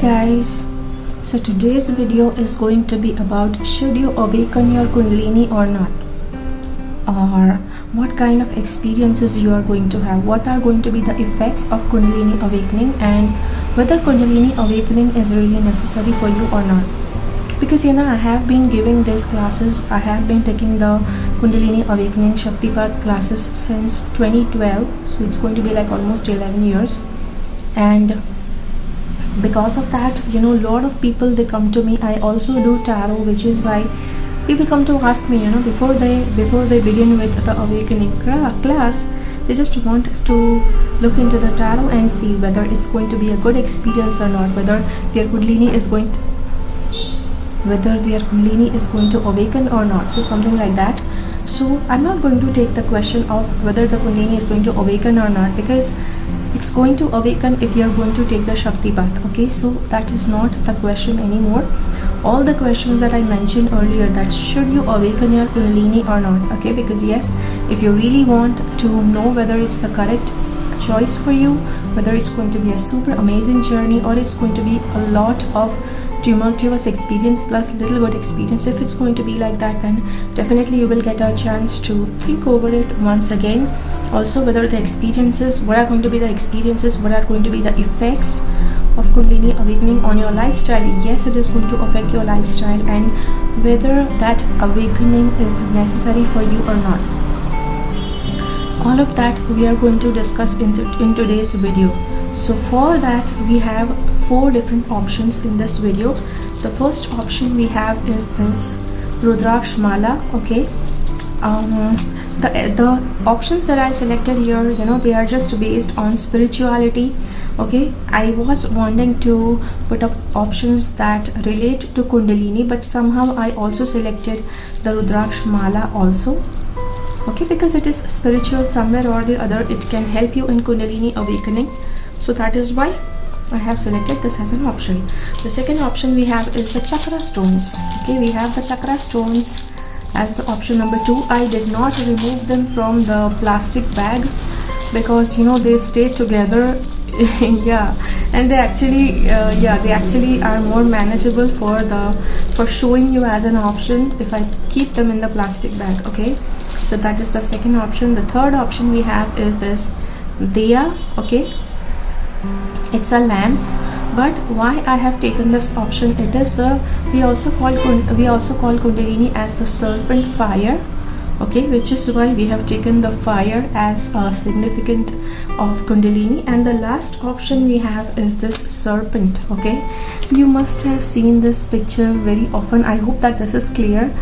guys, so today's video is going to be about should you awaken your Kundalini or not, or what kind of experiences you are going to have, what are going to be the effects of Kundalini awakening, and whether Kundalini awakening is really necessary for you or not. Because I have been giving these classes, I have been taking the Kundalini awakening Shaktipat classes since 2012, so it's going to be like almost 11 years. And because of that, lot of people, they come to me. I also do tarot, which is why people come to ask me, before they begin with the awakening class, they just want to look into the tarot and see whether it's going to be a good experience or not, whether their Kundalini is going to awaken or not, so something like that. So I'm not going to take the question of whether the Kundalini is going to awaken or not, because it's going to awaken if you're going to take the Shakti path. Okay, so that is not the question anymore. All the questions that I mentioned earlier, that should you awaken your Kundalini or not, okay, because yes, if you really want to know whether it's the correct choice for you, whether it's going to be a super amazing journey or it's going to be a lot of tumultuous experience plus little good experience, if it's going to be like that, then definitely you will get a chance to think over it once again. Also, whether the experiences, what are going to be the experiences, what are going to be the effects of Kundalini awakening on your lifestyle. Yes, it is going to affect your lifestyle, and whether that awakening is necessary for you or not. All of that we are going to discuss in today's video. So for that, we have 4 different options in this video. The first option we have is this Rudraksha Mala. Okay, the options that I selected here, they are just based on spirituality. Okay, I was wanting to put up options that relate to Kundalini, but somehow I also selected the Rudraksha Mala also. Okay, because it is spiritual, somewhere or the other it can help you in Kundalini awakening. So that is why I have selected this as an option. The second option we have is the Chakra Stones. Okay, we have the Chakra Stones as the option number 2. I did not remove them from the plastic bag because they stay together. Yeah, and they actually are more manageable for showing you as an option if I keep them in the plastic bag. Okay, so that is the second option. The third option we have is this Diya. Okay, it's a lamp, but why I have taken this option, it is we also call Kundalini as the serpent fire. Okay, which is why we have taken the fire as a significant of Kundalini. And the last option we have is this serpent. Okay, you must have seen this picture very often. I hope that this is clear.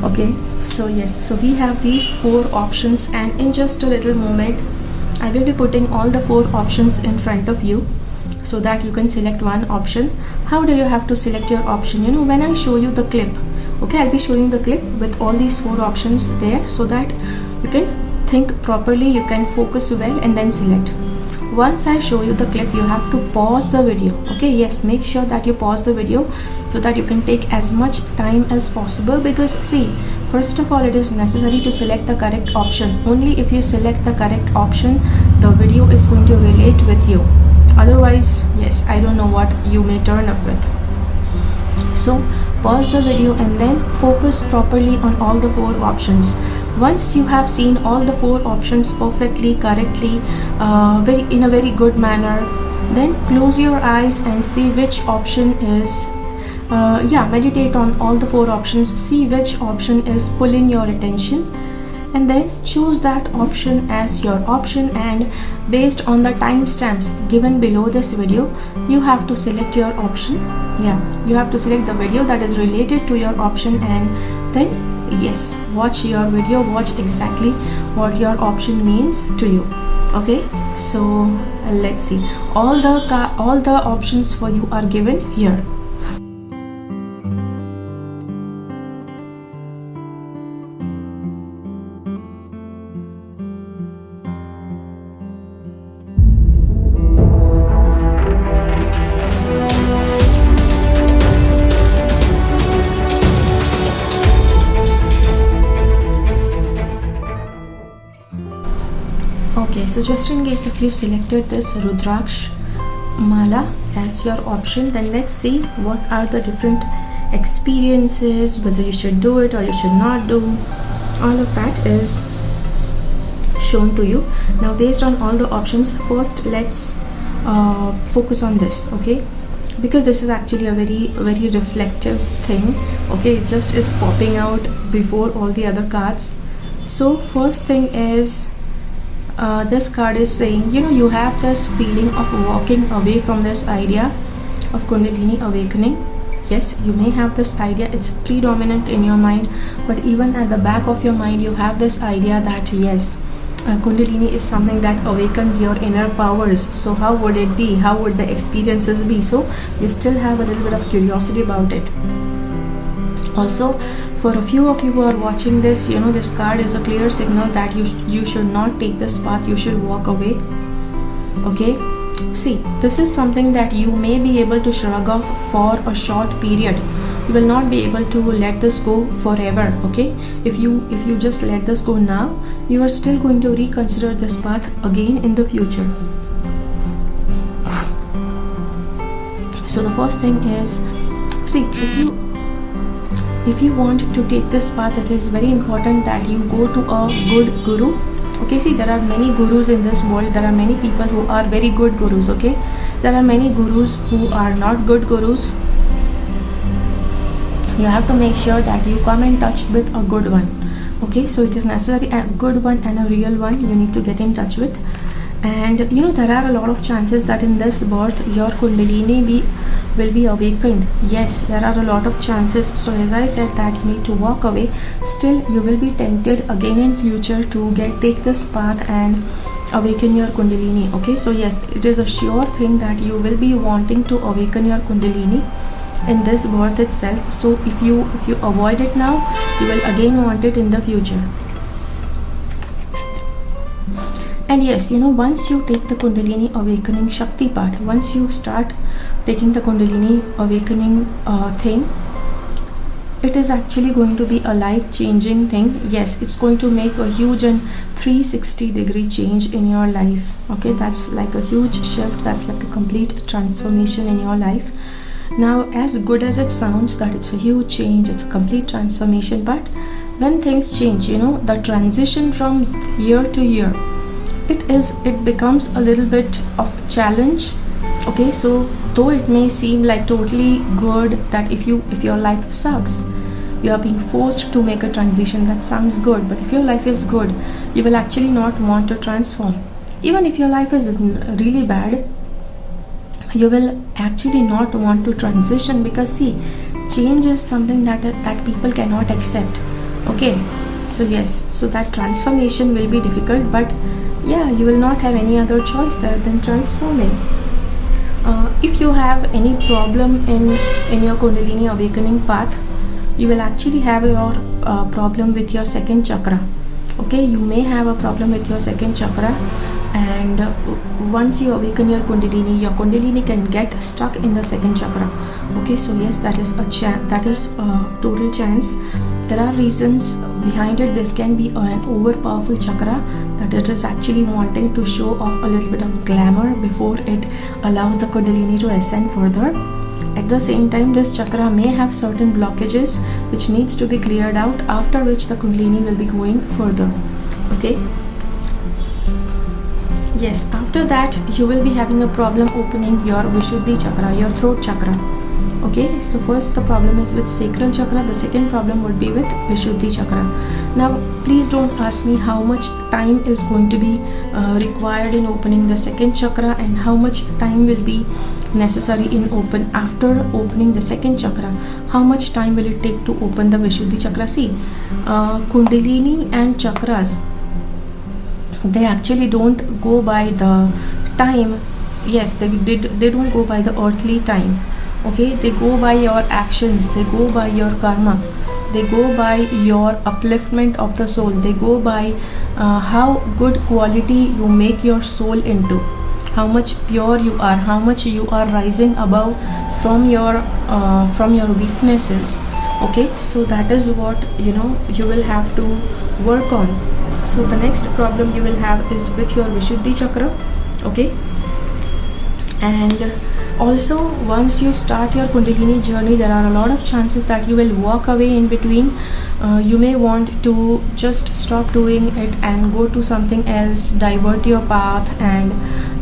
Okay, so yes, so we have these 4 options, and in just a little moment I will be putting all the 4 options in front of you so that you can select one option. How do you have to select your option? When I show you the clip, okay, I'll be showing the clip with all these 4 options there so that you can think properly, you can focus well, and then select. Once I show you the clip, you have to pause the video. Okay, yes, make sure that you pause the video so that you can take as much time as possible, because see, first of all, it is necessary to select the correct option. Only if you select the correct option, the video is going to relate with you. Otherwise, yes, I don't know what you may turn up with. So pause the video and then focus properly on all the 4 options. Once you have seen all the 4 options perfectly, correctly, in a very good manner, then close your eyes and see which option is meditate on all the 4 options, see which option is pulling your attention, and then choose that option as your option. And based on the timestamps given below this video, you have to select your option. You have to select the video that is related to your option, and then yes, watch your video, watch exactly what your option means to you. Okay, so let's see, all the options for you are given here. Okay, so just in case if you selected this Rudraksha Mala as your option, then let's see what are the different experiences, whether you should do it or you should not do. All of that is shown to you. Now based on all the options, first let's focus on this, okay, because this is actually a very reflective thing, okay. It just is popping out before all the other cards. So first thing is, this card is saying, you have this feeling of walking away from this idea of Kundalini awakening. Yes, you may have this idea, it's predominant in your mind, but even at the back of your mind you have this idea that yes, Kundalini is something that awakens your inner powers. So how would it be? How would the experiences be? So you still have a little bit of curiosity about it. Also, for a few of you who are watching this, this card is a clear signal that you should not take this path, you should walk away, okay. See, this is something that you may be able to shrug off for a short period. You will not be able to let this go forever, okay. If you just let this go now, you are still going to reconsider this path again in the future. So the first thing is, see, if you want to take this path, it is very important that you go to a good guru, okay. See, there are many gurus in this world. There are many people who are very good gurus, okay. There are many gurus who are not good gurus. You have to make sure that you come in touch with a good one, okay. So it is necessary, a good one and a real one you need to get in touch with. And there are a lot of chances that in this birth your Kundalini will be awakened. Yes, there are a lot of chances. So as I said that you need to walk away, still you will be tempted again in future to take this path and awaken your Kundalini, okay. So yes, it is a sure thing that you will be wanting to awaken your Kundalini in this birth itself. So if you avoid it now, you will again want it in the future. And yes, once you take the Kundalini awakening Shakti path, once you start taking the Kundalini awakening thing, it is actually going to be a life-changing thing. Yes, it's going to make a huge and 360-degree change in your life, okay. That's like a huge shift. That's like a complete transformation in your life. Now, as good as it sounds that it's a huge change, it's a complete transformation, but when things change, the transition from year to year, it becomes a little bit of challenge, okay. So though it may seem like totally good, that if your life sucks, you are being forced to make a transition, that sounds good. But if your life is good, you will actually not want to transform. Even if your life is really bad, you will actually not want to transition, because see, change is something that people cannot accept, okay. So yes, so that transformation will be difficult, but yeah, you will not have any other choice than transforming. If you have any problem in your Kundalini awakening path, you will actually have your problem with your second chakra, okay. You may have a problem with your second chakra, and once you awaken your Kundalini can get stuck in the second chakra, okay. So yes, that is a total chance. There are reasons behind it. This can be an over-powerful chakra that it is actually wanting to show off a little bit of glamour before it allows the Kundalini to ascend further. At the same time, this chakra may have certain blockages which needs to be cleared out, after which the Kundalini will be going further, okay. Yes, after that you will be having a problem opening your Vishuddhi chakra, your throat chakra, okay. So first the problem is with sacral chakra, the second problem would be with Vishuddhi chakra. Now please don't ask me how much time is going to be required in opening the second chakra, and how much time will be necessary after opening the second chakra. How much time will it take to open the Vishuddhi chakra? See, Kundalini and chakras, they actually don't go by the time. Yes, they don't go by the earthly time, okay. They go by your actions, they go by your karma, they go by your upliftment of the soul, they go by how good quality you make your soul into, how much pure you are, how much you are rising above from your weaknesses, okay. So that is what you will have to work on. So the next problem you will have is with your Vishuddhi chakra, okay. And also, once you start your Kundalini journey, there are a lot of chances that you will walk away in between. You may want to just stop doing it and go to something else, divert your path, and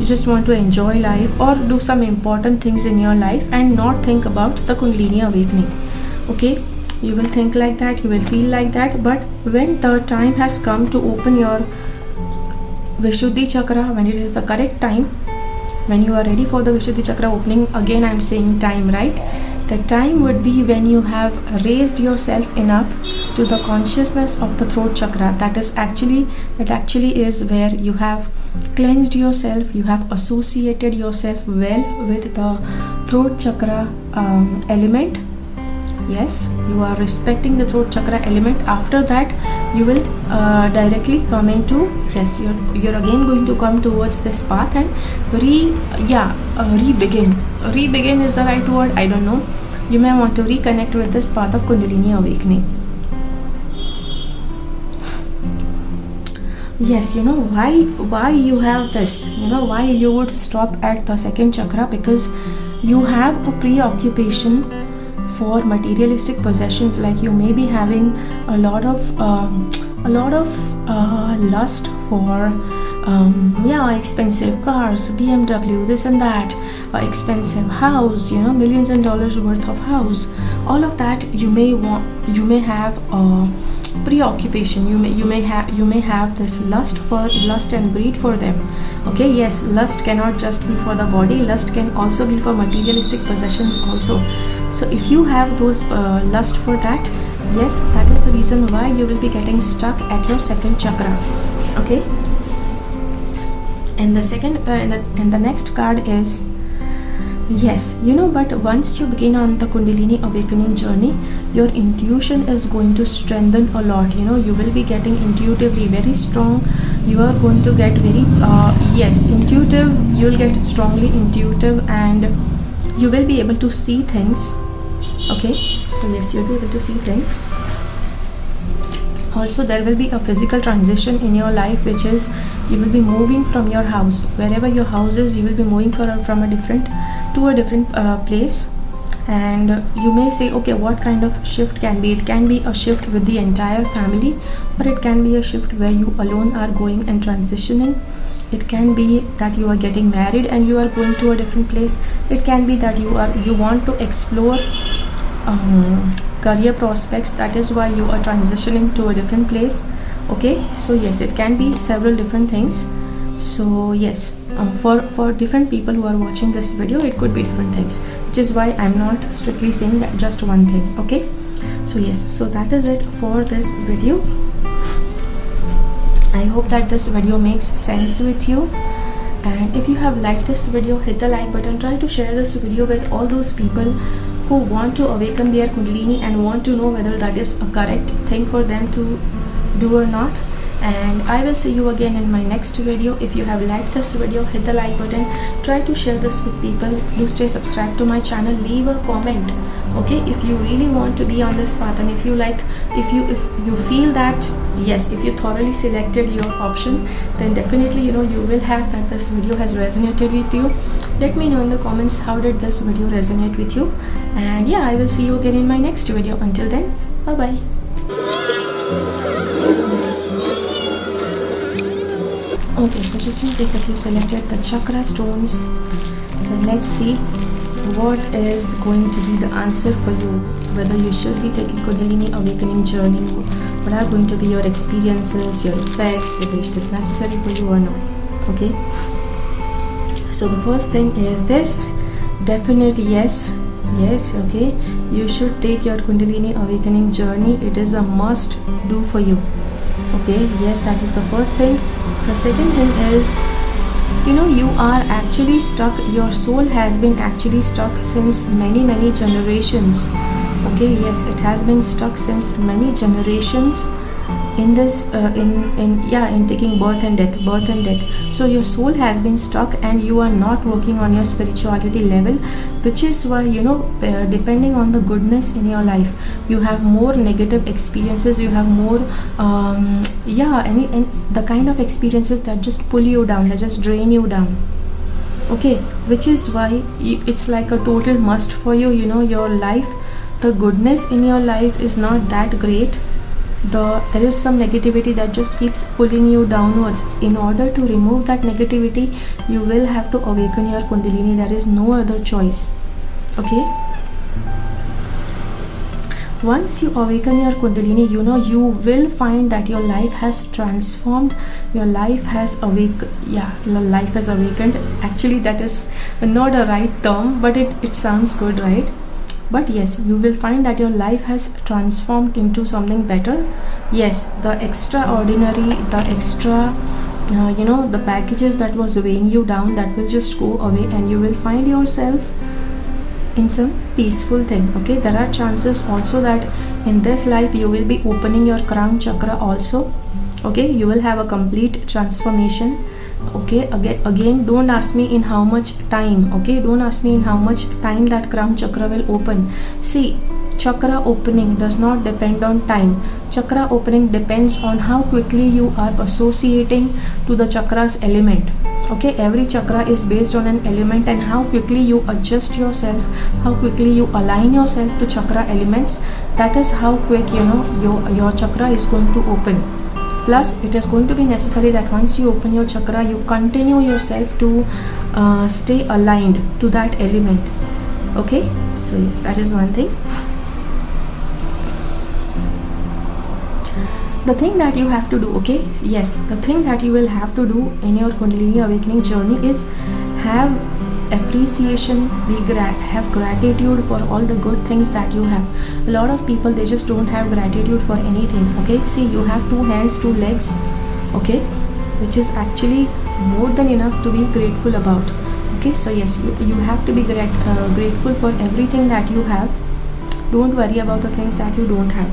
you just want to enjoy life or do some important things in your life and not think about the Kundalini awakening. Okay, you will think like that, you will feel like that, but when the time has come to open your Vishuddhi chakra, when it is the correct time, when you are ready for the Vishuddhi chakra opening, again I am saying time, right? The time would be when you have raised yourself enough to the consciousness of the throat chakra. That actually is where you have cleansed yourself, you have associated yourself well with the throat chakra element. Yes, you are respecting the throat chakra element. After that, you will directly come into, yes, you're again going to come towards this path and rebegin. Rebegin is the right word, I don't know. You may want to reconnect with this path of Kundalini awakening. Yes, you know why you have this, why you would stop at the second chakra, because you have a preoccupation for materialistic possessions. Like you may be having a lot of lust for expensive cars, BMW, this and that, expensive house, millions and dollars worth of house. All of that you may have a preoccupation. You may have this lust and greed for them. Okay, yes, lust cannot just be for the body, lust can also be for materialistic possessions also. So if you have those lust for that, yes, that is the reason why you will be getting stuck at your second chakra. Okay, and the second and the next card is, yes, but once you begin on the Kundalini awakening journey, your intuition is going to strengthen a lot. You will be getting intuitively very strong. You are going to get very intuitive. You will get strongly intuitive and you will be able to see things. Okay, so yes, you'll be able to see things. Also, there will be a physical transition in your life, which is you will be moving from your house. Wherever your house is, you will be moving to a different place. And you may say, okay, what kind of shift can be? It can be a shift with the entire family, but it can be a shift where you alone are going and transitioning. It can be that you are getting married and you are going to a different place. It can be that you want to explore career prospects. That is why you are transitioning to a different place. Okay, so yes, it can be several different things. So yes, for different people who are watching this video, it could be different things, which is why I'm not strictly saying that just one thing. Okay, so yes, so that is it for this video. I hope that this video makes sense with you, and if you have liked this video, hit the like button. Try to share this video with all those people who want to awaken their Kundalini and want to know whether that is a correct thing for them to do or not. And I will see you again in my next video. If you have liked this video, hit the like button. Try to share this with people. Do stay subscribed to my channel. Leave a comment. Okay, if you really want to be on this path, and if you feel that yes, if you thoroughly selected your option, then definitely you will have that this video has resonated with you. Let me know in the comments how did this video resonate with you. And yeah, I will see you again in my next video. Until then, bye bye. Okay, so just in case if you selected the Chakra Stones, then let's see what is going to be the answer for you. Whether you should be taking Kundalini awakening journey, what are going to be your experiences, your effects, whether it is necessary for you or not. Okay, so the first thing is this definite yes. Okay, you should take your Kundalini awakening journey. It is a must do for you. Okay, yes, that is the first thing. The second thing is, you are actually stuck. Your soul has been actually stuck since many generations. Okay, yes, it has been stuck since many generations in this in taking birth and death. So your soul has been stuck and you are not working on your spirituality level, which is why depending on the goodness in your life, you have more negative experiences. You have more the kind of experiences that just pull you down, that just drain you down. okay, which is why it's like a total must for you. You know, your life, the goodness in your life is not that great. There is some negativity that just keeps pulling you downwards. In order to remove that negativity, you will have to awaken your Kundalini. There is no other choice. Okay, once you awaken your Kundalini, you know, you will find that your life has transformed, your life has your life has awakened. Actually, that is not a right term, but it sounds good, right? But yes, you will find that your life has transformed into something better. Yes, the extraordinary, the extra the packages that was weighing you down, that will just go away, and you will find yourself in some peaceful thing. Okay, there are chances also that in this life you will be opening your crown chakra also. Okay, you will have a complete transformation. Okay, again don't ask me in how much time. Okay, don't ask me in how much time that crown chakra will open. See, chakra opening does not depend on time. Chakra opening depends on how quickly you are associating to the chakra's element. Okay, every chakra is based on an element, and how quickly you adjust yourself, how quickly you align yourself to chakra elements, that is how quick, you know, your chakra is going to open. Plus, it is going to be necessary that once you open your chakra, you continue yourself to stay aligned to that element. Okay, so yes, that is one thing. The thing that you have to do, okay, yes, the thing that you will have to do in your Kundalini awakening journey is have appreciation, have gratitude for all the good things that you have. A lot of people, they just don't have gratitude for anything. Okay, see, you have 2 hands, 2 legs, okay, which is actually more than enough to be grateful about. Okay, so yes, you have to be grateful for everything that you have. Don't worry about the things that you don't have.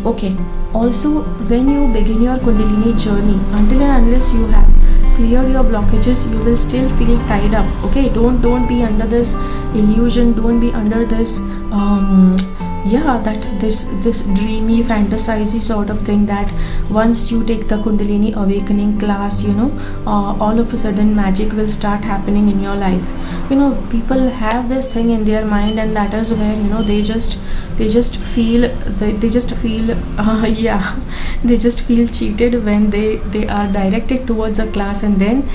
Okay, also when you begin your Kundalini journey, until and unless you have cleared your blockages, you will still feel tied up. Okay, don't be under this illusion, don't be under this that this dreamy fantasy sort of thing, that once you take the Kundalini awakening class, you know, all of a sudden magic will start happening in your life. You know, people have this thing in their mind, and that is where, you know, they just feel cheated when they are directed towards a class, and then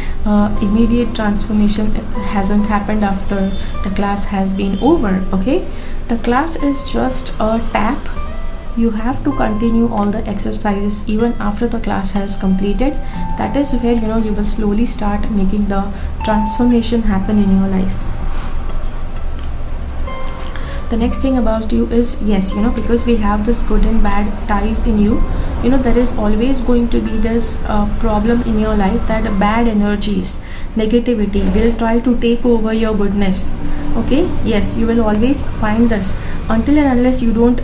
immediate transformation hasn't happened after the class has been over. Okay, the class is just a tap. You have to continue all the exercises even after the class has completed. That is where, you know, you will slowly start making the transformation happen in your life. The next thing about you is, yes, you know, because we have this good and bad ties in you, you know, there is always going to be this problem in your life that bad energies, negativity will try to take over your goodness. Okay, yes, you will always find this. Until and unless you don't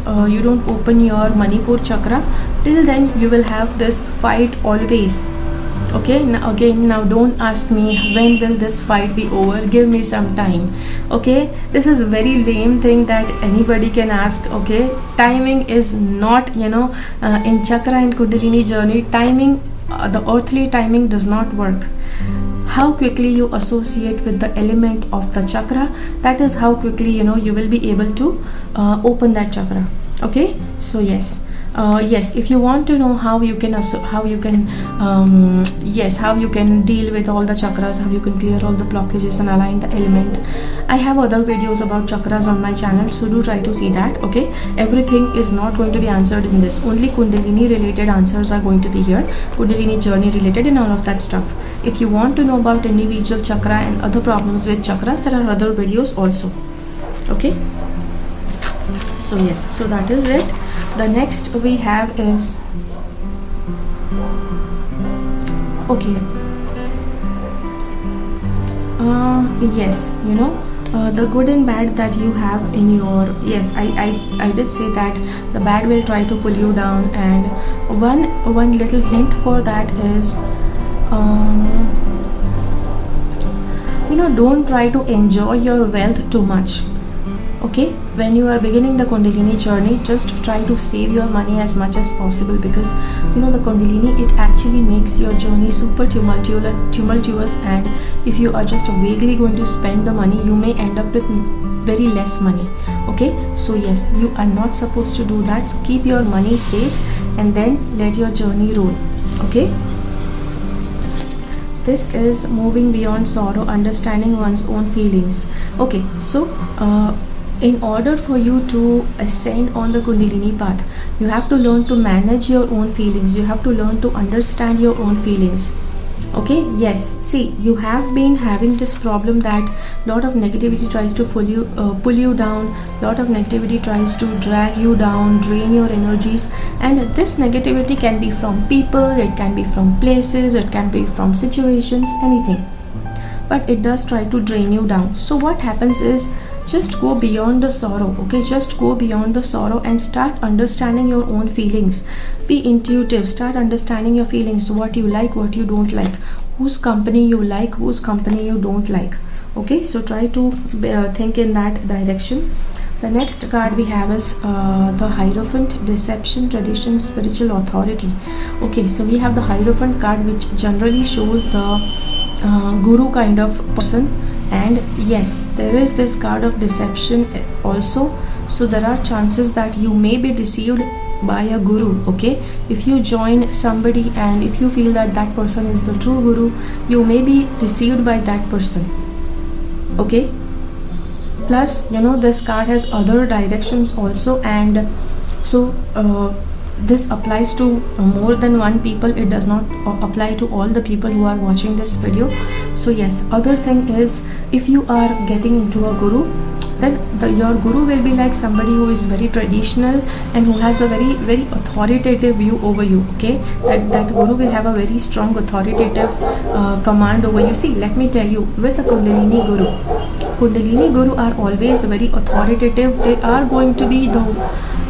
open your Manipur chakra, till then you will have this fight always. Okay, now don't ask me when will this fight be over, give me some time. Okay, this is a very lame thing that anybody can ask. Okay, timing is not, you know, in chakra and Kundalini journey, timing, the earthly timing does not work. How quickly you associate with the element of the chakra, that is how quickly, you know, you will be able to open that chakra. Okay, so yes, if you want to know how you can deal with all the chakras, how you can clear all the blockages and align the element, I have other videos about chakras on my channel, so do try to see that. Okay, everything is not going to be answered in this, only Kundalini related answers are going to be here, Kundalini journey related and all of that stuff. If you want to know about individual chakra and other problems with chakras, there are other videos also. Okay, so yes, so that is it. The next we have is, okay, yes, you know, the good and bad that you have in your, yes, I did say that the bad will try to pull you down, and one little hint for that is, you know, don't try to enjoy your wealth too much. Okay, when you are beginning the Kundalini journey, just try to save your money as much as possible, because the Kundalini, it actually makes your journey super tumultuous, and if you are just vaguely going to spend the money, you may end up with very less money. Okay, so yes, you are not supposed to do that. So keep your money safe and then let your journey roll. Okay, this is moving beyond sorrow, understanding one's own feelings. Okay, so in order for you to ascend on the Kundalini path, you have to learn to manage your own feelings. You have to learn to understand your own feelings. Okay, yes, see, you have been having this problem that lot of negativity tries to pull you down. Lot of negativity tries to drag you down, drain your energies, and this negativity can be from people, it can be from places, it can be from situations, anything, but it does try to drain you down. So what happens is, just go beyond the sorrow. Okay, just go beyond the sorrow and start understanding your own feelings. Be intuitive, start understanding your feelings, what you like, what you don't like, whose company you like, whose company you don't like. Okay, so try to think in that direction. The next card we have is the Hierophant, Deception, Tradition, Spiritual Authority. Okay, so we have the Hierophant card, which generally shows the guru kind of person. And yes, there is this card of deception also. So there are chances that you may be deceived by a guru. Okay, if you join somebody and if you feel that that person is the true guru, you may be deceived by that person. Okay, plus this card has other directions also, and so this applies to more than one people. It does not apply to all the people who are watching this video. So yes, other thing is, if you are getting into a guru, then your guru will be like somebody who is very traditional and who has a very, very authoritative view over you. Okay, that guru will have a very strong authoritative command over you. See, let me tell you, with a Kundalini guru are always very authoritative. They are going to be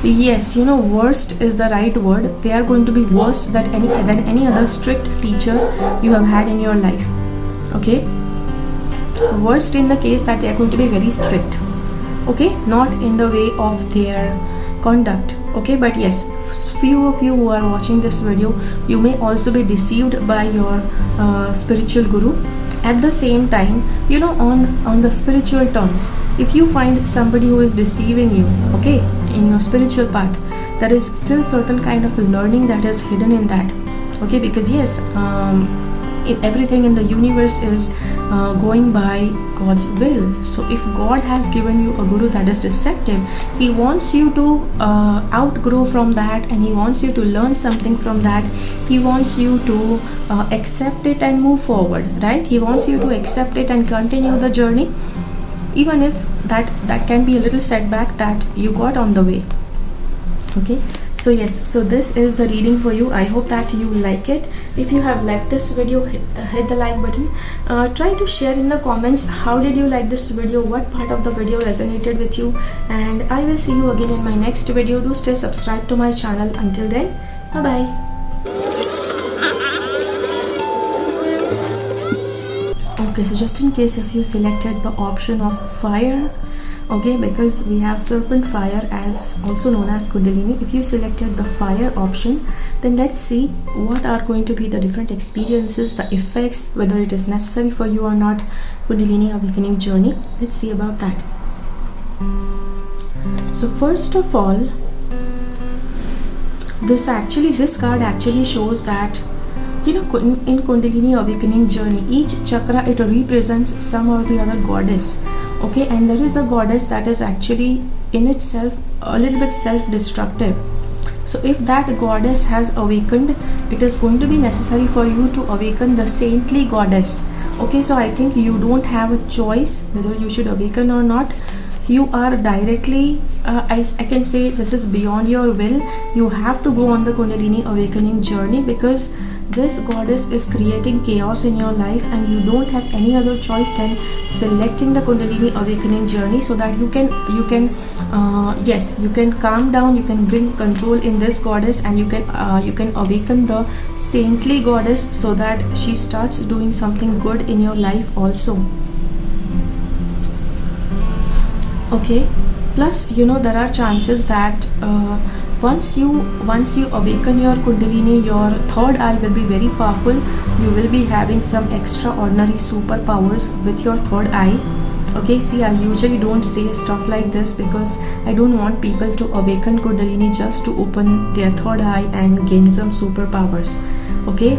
worst is the right word. They are going to be worse than any other strict teacher you have had in your life. Okay, worst in the case that they are going to be very strict. Okay, not in the way of their conduct. Okay, but yes, few of you who are watching this video, you may also be deceived by your spiritual guru. At the same time, on the spiritual terms, if you find somebody who is deceiving you, okay, in your spiritual path, there is still certain kind of learning that is hidden in that. Okay, because yes, everything in the universe is going by God's will. So if God has given you a guru that is deceptive, he wants you to outgrow from that, and he wants you to learn something from that. He wants you to accept it and move forward, right? He wants you to accept it and continue the journey, even if that can be a little setback that you got on the way. Okay, so yes, so this is the reading for you. I hope that you like it. If you have liked this video, hit the like button. Try to share in the comments how did you like this video, what part of the video resonated with you, and I will see you again in my next video. Do stay subscribed to my channel. Until then, bye bye. Okay, so just in case if you selected the option of fire, okay, because we have Serpent fire as also known as Kundalini. If you selected the fire option, then let's see what are going to be the different experiences, the effects, whether it is necessary for you or not. Kundalini awakening journey, let's see about that. So first of all, this card actually shows that in Kundalini awakening journey, each chakra, it represents some or the other goddess. Okay, and there is a goddess that is actually in itself a little bit self-destructive. So if that goddess has awakened, it is going to be necessary for you to awaken the saintly goddess. Okay, so I think you don't have a choice whether you should awaken or not. You are directly, I can say, this is beyond your will. You have to go on the Kundalini awakening journey, because this goddess is creating chaos in your life, and you don't have any other choice than selecting the Kundalini awakening journey, so that you can calm down, you can bring control in this goddess, and you can awaken the saintly goddess, so that she starts doing something good in your life also. Okay, Plus, there are chances that once you awaken your Kundalini, your third eye will be very powerful. You will be having some extraordinary superpowers with your third eye. Okay, see, I usually don't say stuff like this because I don't want people to awaken Kundalini just to open their third eye and gain some superpowers. Okay,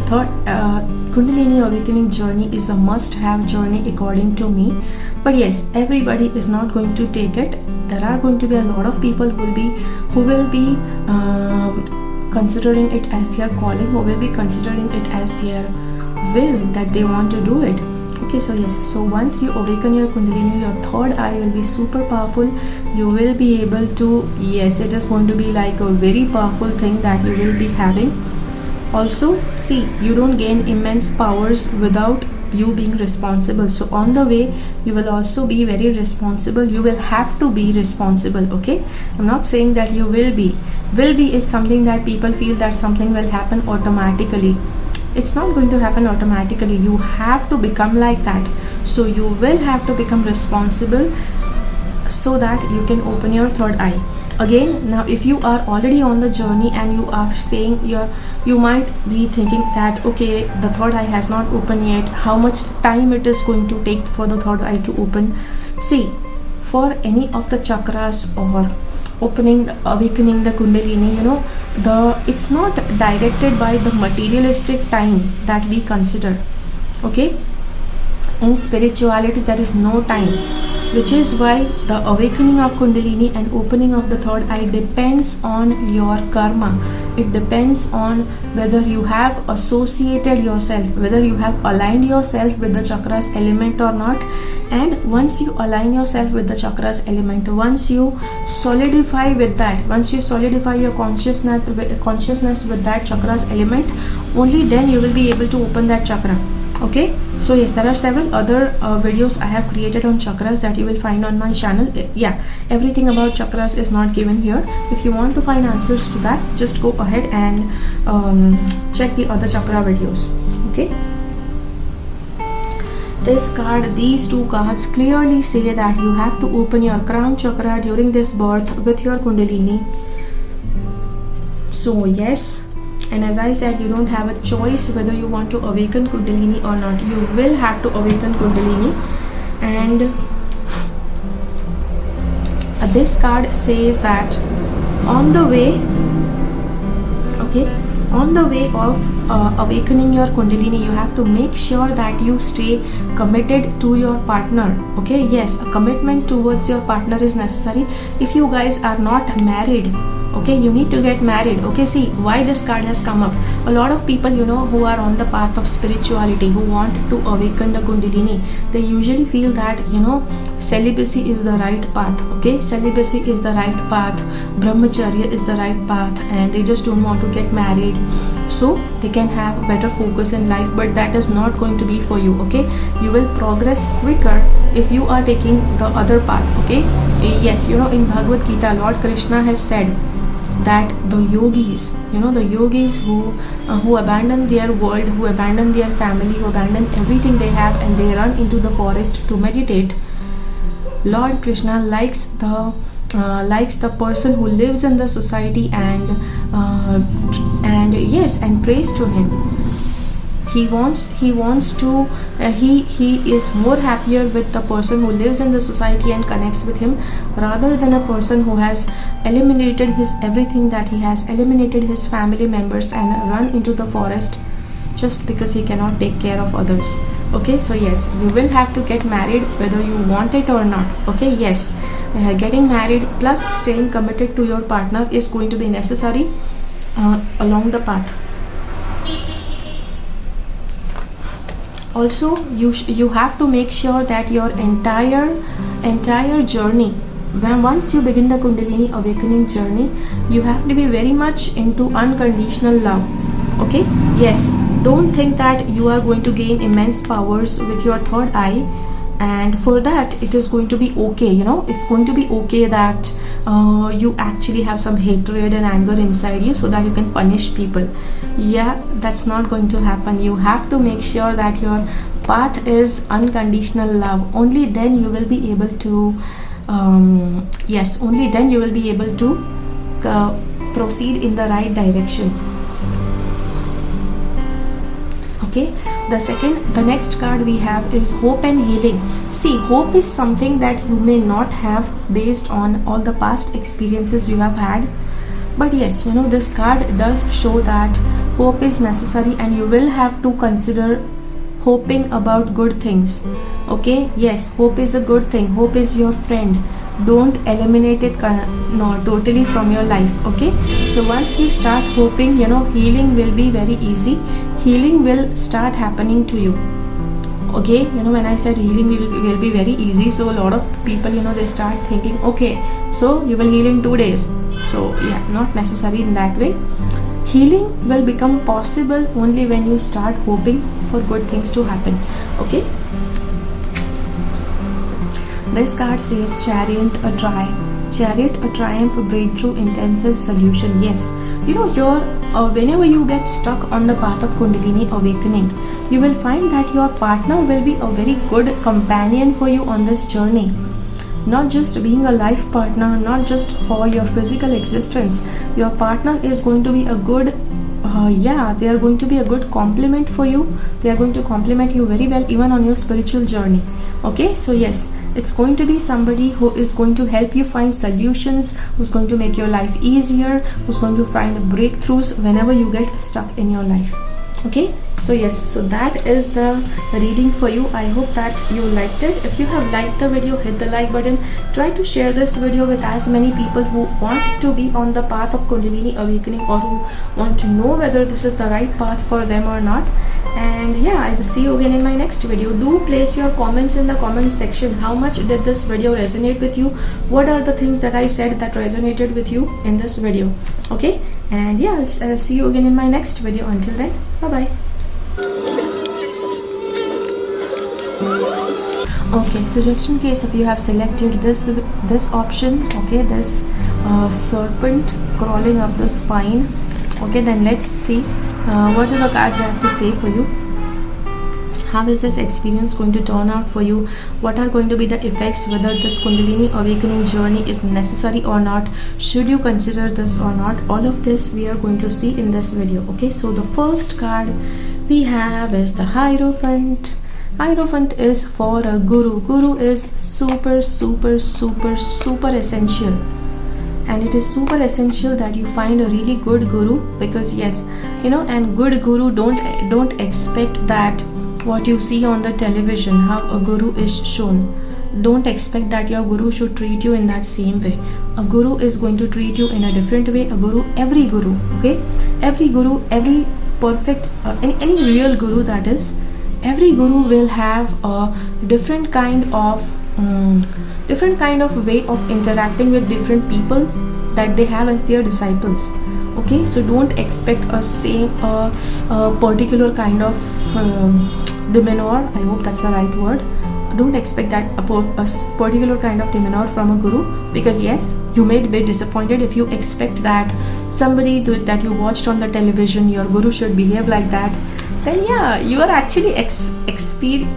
Kundalini awakening journey is a must-have journey according to me. But yes, everybody is not going to take it. There are going to be a lot of people who will be considering it as their calling, who will be considering it as their will, that they want to do it. Okay, so yes, so once you awaken your Kundalini, your third eye will be super powerful. You will be able to, yes, it is going to be like a very powerful thing that you will be having. Also, see, you don't gain immense powers without you being responsible. So on the way, you will also be very responsible. You will have to be responsible. Okay, I'm not saying that you will be. Will be is something that people feel that something will happen automatically. It's not going to happen automatically. You have to become like that. So you will have to become responsible so that you can open your third eye. Again, now if you are already on the journey and you are saying you might be thinking that, okay, the third eye has not opened yet, how much time it is going to take for the third eye to open. See, for any of the chakras or awakening the Kundalini, it's not directed by the materialistic time that we consider. Okay, in spirituality there is no time, which is why the awakening of Kundalini and opening of the third eye depends on your karma. It depends on whether you have associated yourself, whether you have aligned yourself with the chakras element or not. And once you align yourself with the chakras element, once you solidify with that, once you solidify your consciousness with that chakras element, only then you will be able to open that chakra. Okay, so yes, there are several other videos I have created on chakras that you will find on my channel. Yeah, everything about chakras is not given here. If you want to find answers to that, just go ahead and check the other chakra videos. Okay, these two cards clearly say that you have to open your crown chakra during this birth with your Kundalini. So yes, and as I said, you don't have a choice whether you want to awaken Kundalini or not. You will have to awaken Kundalini. And this card says that on the way of awakening your Kundalini, you have to make sure that you stay committed to your partner. Okay, yes, a commitment towards your partner is necessary. If you guys are not married, okay, you need to get married. Okay, see why this card has come up. A lot of people, who are on the path of spirituality, who want to awaken the Kundalini, they usually feel that celibacy is the right path. Okay, celibacy is the right path, brahmacharya is the right path, and they just don't want to get married so they can have better focus in life. But that is not going to be for you. Okay, you will progress quicker if you are taking the other path. Okay, yes, in Bhagavad Gita, Lord Krishna has said that the yogis who abandon their world, who abandon their family, who abandon everything they have, and they run into the forest to meditate, Lord Krishna likes the person who lives in the society and prays to him. He is more happier with the person who lives in the society and connects with him, rather than a person who has eliminated everything that he has, eliminated his family members and run into the forest just because he cannot take care of others. Okay, so yes, you will have to get married whether you want it or not. Okay, yes, getting married plus staying committed to your partner is going to be necessary along the path. Also, you have to make sure that your entire journey, once you begin the Kundalini awakening journey, you have to be very much into unconditional love. Okay, yes, don't think that you are going to gain immense powers with your third eye, and for that it is going to be okay. It's going to be okay that you actually have some hatred and anger inside you so that you can punish people. Yeah, that's not going to happen. You have to make sure that your path is unconditional love. Only then you will be able to yes, only then you will be able to proceed in the right direction. Okay, the next card we have is hope and healing. See, hope is something that you may not have based on all the past experiences you have had, but yes, this card does show that hope is necessary and you will have to consider hoping about good things. Okay, yes, hope is a good thing. Hope is your friend. Don't eliminate it totally from your life. Okay, so once you start hoping, healing will be very easy. Healing will start happening to you. Okay, when I said healing will be very easy, so a lot of people, they start thinking, okay, so you will heal in 2 days. So yeah, not necessary in that way. Healing will become possible only when you start hoping for good things to happen. Okay, this card says Chariot, a triumph, breakthrough, intensive solution. Yes, whenever you get stuck on the path of Kundalini awakening, you will find that your partner will be a very good companion for you on this journey. Not just being a life partner, not just for your physical existence. Your partner is going to be a good they are going to be a good complement for you. They are going to complement you very well even on your spiritual journey. Okay, so yes, it's going to be somebody who is going to help you find solutions, who's going to make your life easier, who's going to find breakthroughs whenever you get stuck in your life. Okay, so yes, so that is the reading for you. I hope that you liked it. If you have liked the video, hit the like button. Try to share this video with as many people who want to be on the path of Kundalini awakening, or who want to know whether this is the right path for them or not. And yeah, I will see you again in my next video. Do place your comments in the comment section. How much did this video resonate with you? What are the things that I said that resonated with you in this video? Okay, and yeah, I'll see you again in my next video. Until then, bye bye. Okay, so just in case if you have selected this option, okay, this serpent crawling up the spine, okay, then let's see what do the cards have to say for you. How is this experience going to turn out for you? What are going to be the effects? Whether this Kundalini awakening journey is necessary or not? Should you consider this or not? All of this we are going to see in this video. Okay, so the first card we have is the Hierophant. Hierophant is for a guru. Guru is super essential. And it is super essential that you find a really good guru, because yes, and good guru don't expect that what you see on the television, how a guru is shown. Don't expect that your guru should treat you in that same way. A guru is going to treat you in a different way. Every guru, okay, every perfect, any real guru, that is, every guru will have a different kind of way of interacting with different people that they have as their disciples. Okay, so don't expect a particular kind of demeanor. I hope that's the right word. Don't expect that a particular kind of demeanor from a guru, because yes, you may be disappointed if you expect that somebody that you watched on the television, your guru, should behave like that. Then yeah, you are actually expecting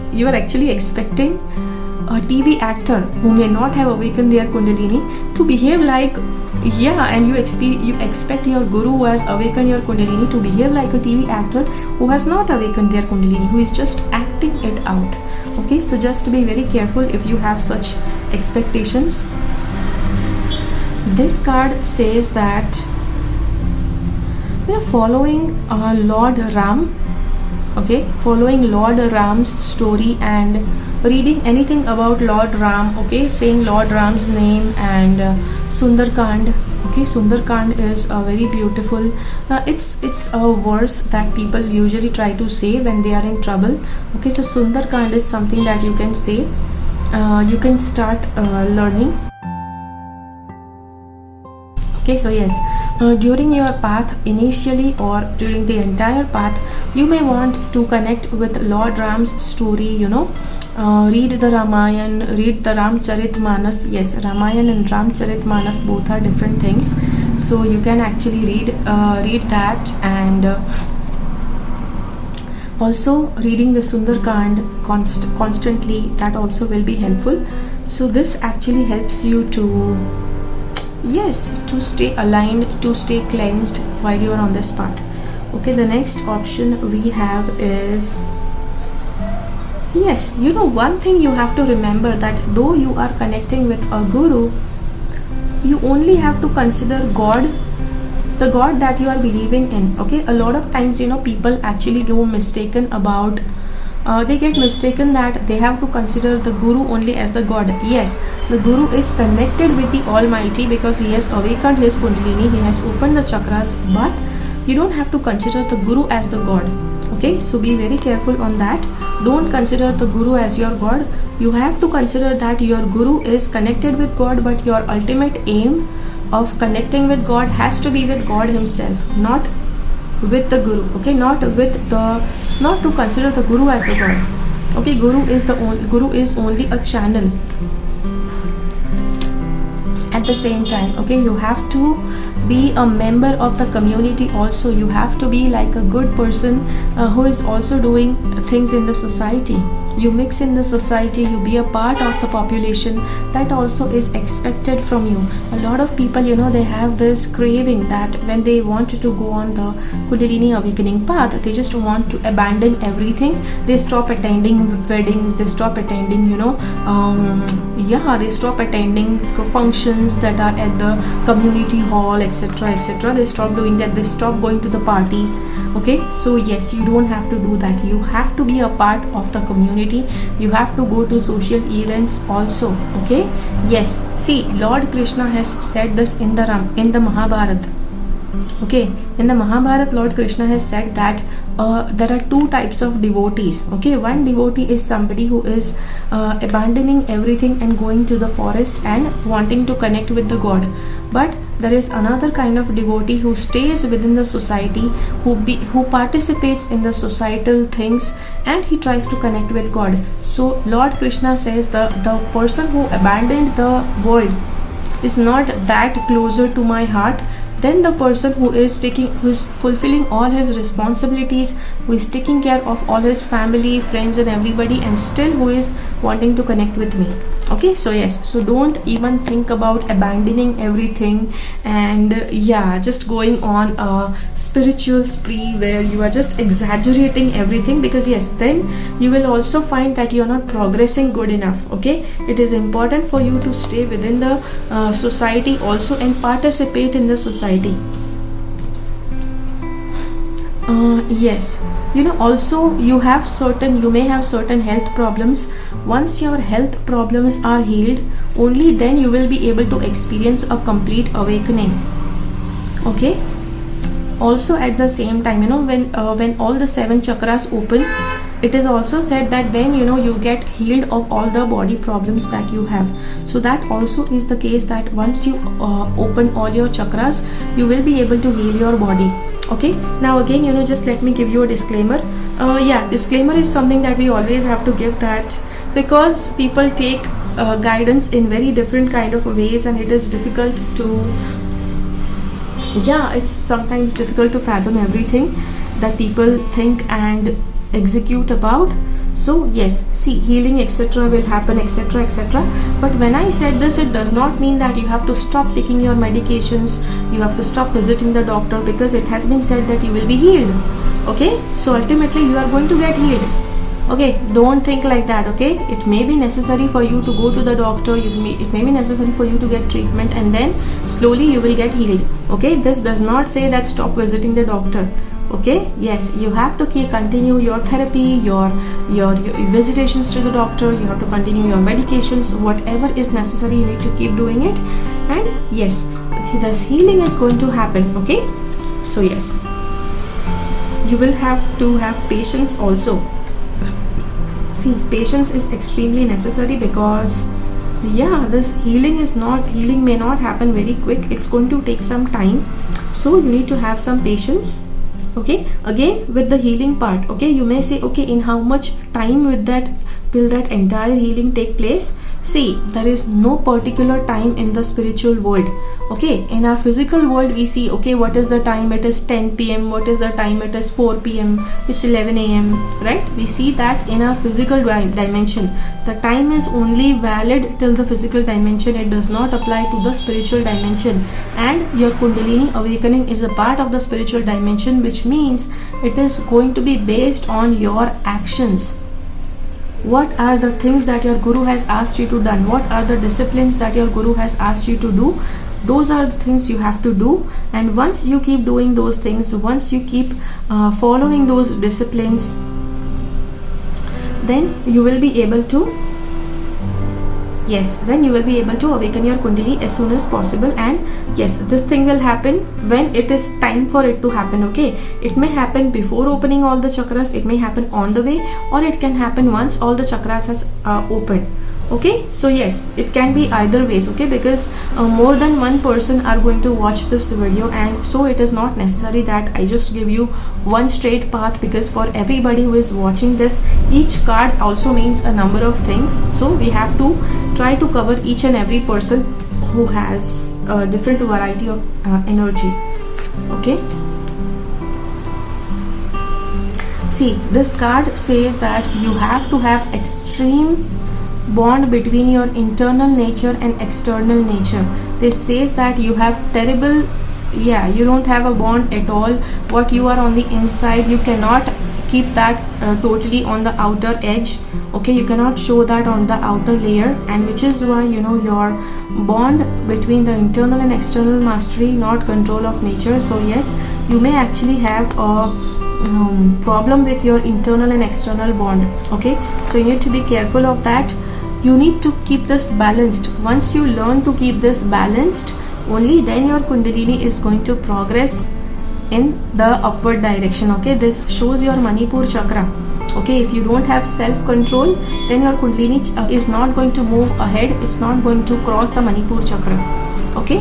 a TV actor who may not have awakened their Kundalini to behave like, and you expect your guru who has awakened your Kundalini to behave like a TV actor who has not awakened their Kundalini, who is just acting it out. Okay, so just be very careful if you have such expectations. This card says that following Lord Ram, okay, following Lord Ram's story and reading anything about Lord Ram, okay, saying Lord Ram's name and Sundarkand. Okay, Sundarkand is a very beautiful, it's a verse that people usually try to say when they are in trouble. Okay, so Sundarkand is something that you can say, you can start learning. Okay, so yes, during your path initially or during the entire path, you may want to connect with Lord Ram's story, read the Ramayana, read the Ramcharitmanas. Yes, Ramayana and Ramcharitmanas both are different things, so you can actually read that, and also reading the Sundarkand constantly, that also will be helpful. So this actually helps you to, yes, to stay aligned, to stay cleansed while you are on this path. Okay, the next option we have is, yes, you know, one thing you have to remember, that though you are connecting with a guru, you only have to consider God, the God that you are believing in. Okay, a lot of times, you know, people actually go mistaken about, they get mistaken that they have to consider the guru only as the God. Yes, the guru is connected with the Almighty because he has awakened his Kundalini, he has opened the chakras, but you don't have to consider the guru as the God. Okay, so be very careful on that. Don't consider the guru as your God. You have to consider that your guru is connected with God, but your ultimate aim of connecting with God has to be with God himself, not with the guru. Okay, not to consider the guru as the God. Okay, guru is only a channel. At the same time, okay, you have to be a member of the community also. You have to be like a good person who is also doing things in the society. You mix in the society, you be a part of the population. That also is expected from you. A lot of people, you know, they have this craving that when they want to go on the Kundalini awakening path, they just want to abandon everything. They stop attending weddings, they stop attending, you know, they stop attending functions that are at the community hall, etc, etc. They stop doing that, they stop going to the parties. Okay, so yes, you don't have to do that. You have to be a part of the community. You have to go to social events also. Okay, yes, see, Lord Krishna has said this in the Mahabharata. Okay, in the Mahabharata, Lord Krishna has said that there are two types of devotees. Okay, one devotee is somebody who is abandoning everything and going to the forest and wanting to connect with the God. But there is another kind of devotee who stays within the society, who participates in the societal things, and he tries to connect with God. So Lord Krishna says the person who abandoned the world is not that closer to my heart than the person who is fulfilling all his responsibilities, who is taking care of all his family, friends and everybody, and still who is wanting to connect with me. Okay, so yes, so don't even think about abandoning everything and just going on a spiritual spree where you are just exaggerating everything, because yes, then you will also find that you are not progressing good enough. Okay, it is important for you to stay within the society also and participate in the society. Yes, you know, also you may have certain health problems. Once your health problems are healed, only then you will be able to experience a complete awakening. Okay, also at the same time, you know, when all the 7 chakras open, it is also said that then, you know, you get healed of all the body problems that you have. So that also is the case, that once you open all your chakras, you will be able to heal your body. Okay, now again, you know, just let me give you a disclaimer. Disclaimer is something that we always have to give, that because people take guidance in very different kind of ways, and it is difficult to it's sometimes difficult to fathom everything that people think and execute about. So yes, see, healing etc will happen, etc etc, but when I said this, it does not mean that you have to stop taking your medications, you have to stop visiting the doctor, because it has been said that you will be healed. Okay, so ultimately you are going to get healed. Okay, don't think like that. Okay, it may be necessary for you to go to the doctor, it may be necessary for you to get treatment, and then slowly you will get healed. Okay, this does not say that stop visiting the doctor. Okay, yes, you have to continue your therapy, your visitations to the doctor, you have to continue your medications, whatever is necessary, you need to keep doing it. And yes, this healing is going to happen. Okay, so yes, you will have to have patience also. See, patience is extremely necessary, because this healing may not happen very quick. It's going to take some time, so you need to have some patience. Okay, again with the healing part, okay, you may say, okay, in how much time will that entire healing take place? See, there is no particular time in the spiritual world. Okay, in our physical world we see, okay, what is the time? It is 10 p.m. What is the time? It is 4 p.m. It's 11 a.m. Right? We see that in our physical dimension. The time is only valid till the physical dimension. It does not apply to the spiritual dimension. And your Kundalini awakening is a part of the spiritual dimension, which means it is going to be based on your actions. What are the things that your guru has asked you to do? What are the disciplines that your guru has asked you to do? Those are the things you have to do. And once you keep doing those things, once you keep following those disciplines, then you will be able to awaken your Kundalini as soon as possible. And yes, this thing will happen when it is time for it to happen. Okay, it may happen before opening all the chakras, it may happen on the way, or it can happen once all the chakras has opened. Okay, so yes, it can be either ways. Okay, because more than one person are going to watch this video, and so it is not necessary that I just give you one straight path, because for everybody who is watching this, each card also means a number of things. So we have to try to cover each and every person who has a different variety of energy. Okay, see, this card says that you have to have extreme bond between your internal nature and external nature. This says that you have terrible, you don't have a bond at all. What you are on the inside, you cannot keep that totally on the outer edge. Okay, you cannot show that on the outer layer, and which is why your bond between the internal and external mastery, not control of nature. So yes, you may actually have a problem with your internal and external bond. Okay, so you need to be careful of that. You need to keep this balanced. Once you learn to keep this balanced, only then your Kundalini is going to progress in the upward direction. Okay, this shows your Manipur chakra. Okay, if you don't have self-control, then your Kundalini is not going to move ahead. It's not going to cross the Manipur chakra. Okay,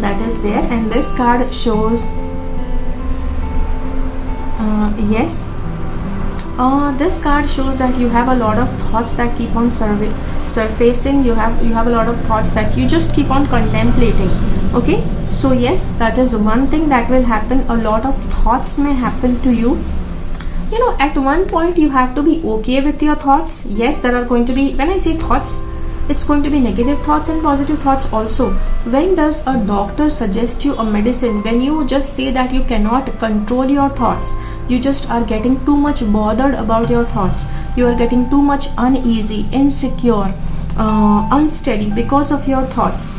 that is there. And this card shows this card shows that you have a lot of thoughts that keep on surfacing. You have a lot of thoughts that you just keep on contemplating. Okay, so yes, that is one thing that will happen. A lot of thoughts may happen to you. At one point you have to be okay with your thoughts. Yes, there are going to be, when I say thoughts, it's going to be negative thoughts and positive thoughts also. When does a doctor suggest you a medicine? When you just say that you cannot control your thoughts, you just are getting too much bothered about your thoughts, you are getting too much uneasy, insecure, unsteady because of your thoughts.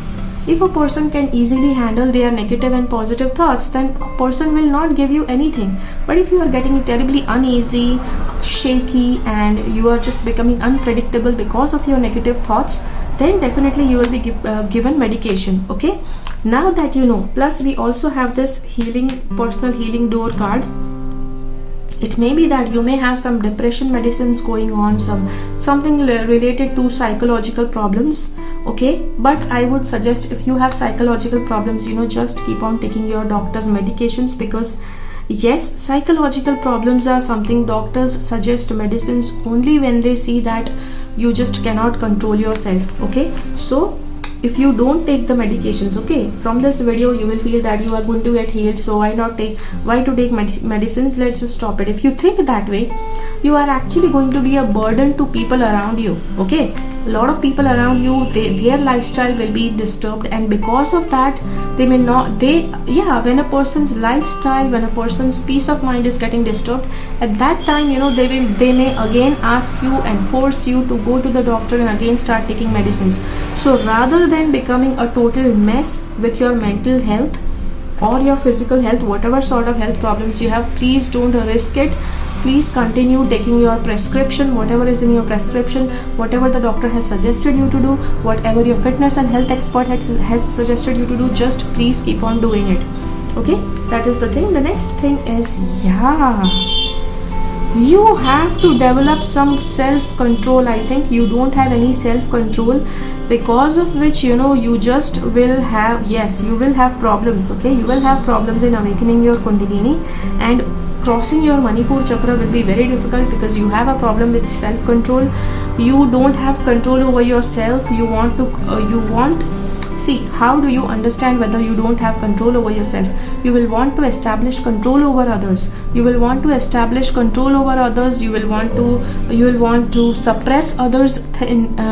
If a person can easily handle their negative and positive thoughts, then a person will not give you anything. But if you are getting terribly uneasy, shaky, and you are just becoming unpredictable because of your negative thoughts, then definitely you will be given medication. Okay, now that you know, plus we also have this personal healing door card. It may be that you may have some depression medicines going on, something related to psychological problems. Okay, but I would suggest, if you have psychological problems, just keep on taking your doctor's medications, because yes, psychological problems are something doctors suggest medicines only when they see that you just cannot control yourself. Okay, so if you don't take the medications, okay, from this video you will feel that you are going to get healed, so why to take medicines? Let's just stop it. If you think that way, you are actually going to be a burden to people around you. Okay, a lot of people around you, their lifestyle will be disturbed, and because of that, when a person's lifestyle, when a person's peace of mind is getting disturbed, at that time, they may again ask you and force you to go to the doctor and again start taking medicines. So rather than becoming a total mess with your mental health or your physical health, whatever sort of health problems you have, please don't risk it. Please continue taking your prescription, whatever is in your prescription, whatever the doctor has suggested you to do, whatever your fitness and health expert has suggested you to do, just please keep on doing it. Okay, that is the thing. The next thing is, you have to develop some self-control. I think you don't have any self-control, because of which you just will have, you will have problems. Okay, you will have problems in awakening your Kundalini, and crossing your Manipur chakra will be very difficult, because you have a problem with self-control. you don't have control over yourself. See, how do you understand whether you don't have control over yourself? You will want to establish control over others. You will want to establish control over others. You will want to suppress others'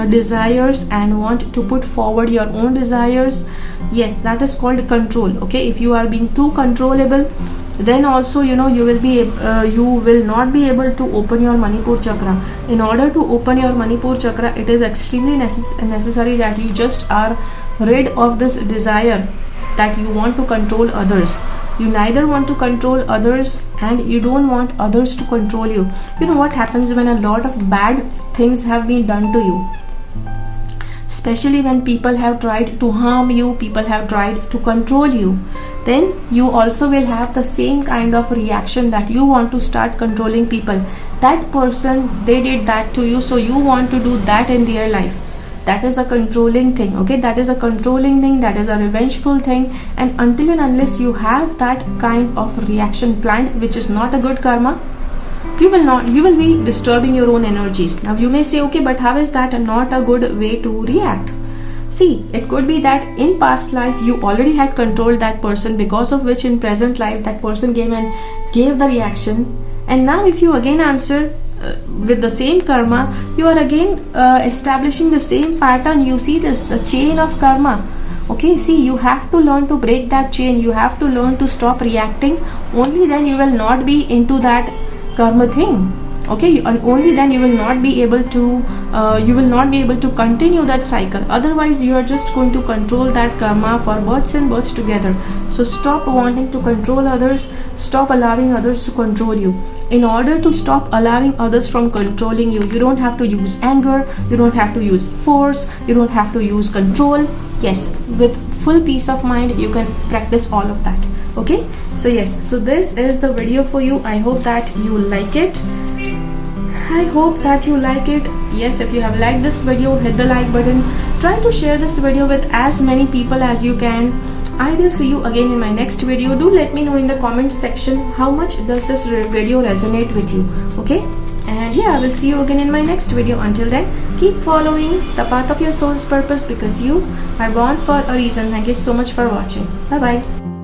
desires and want to put forward your own desires. Yes, that is called control. Okay, if you are being too controllable, then also you will not be able to open your Manipur chakra. In order to open your Manipur chakra, it is extremely necessary that you just are rid of this desire that you want to control others. You neither want to control others and you don't want others to control you. You know what happens when a lot of bad things have been done to you? Especially when people have tried to harm you, people have tried to control you, then you also will have the same kind of reaction that you want to start controlling people. That person, they did that to you, so you want to do that in their life. That is a controlling thing. Okay, that is a controlling thing, that is a revengeful thing. And until and unless you have that kind of reaction planned, which is not a good karma, you will be disturbing your own energies. Now you may say, okay, but how is that not a good way to react? See, it could be that in past life you already had controlled that person, because of which in present life that person came and gave the reaction. And now if you again answer with the same karma, you are again establishing the same pattern. You see this, the chain of karma. Okay, see, you have to learn to break that chain. You have to learn to stop reacting. Only then you will not be into that karma thing. Okay, and only then you will not be able to continue that cycle. Otherwise you are just going to control that karma for births and births together. So stop wanting to control others. Stop allowing others to control you. In order to stop allowing others from controlling you, you don't have to use anger, you don't have to use force, you don't have to use control. Yes, with full peace of mind you can practice all of that. Okay, so yes, so this is the video for you. I hope that you like it. Yes, if you have liked this video, hit the like button. Try to share this video with as many people as you can. I will see you again in my next video. Do let me know in the comment section how much does this video resonate with you. Okay, and yeah, I will see you again in my next video. Until then, keep following the path of your soul's purpose, because you are born for a reason. Thank you so much for watching. Bye bye.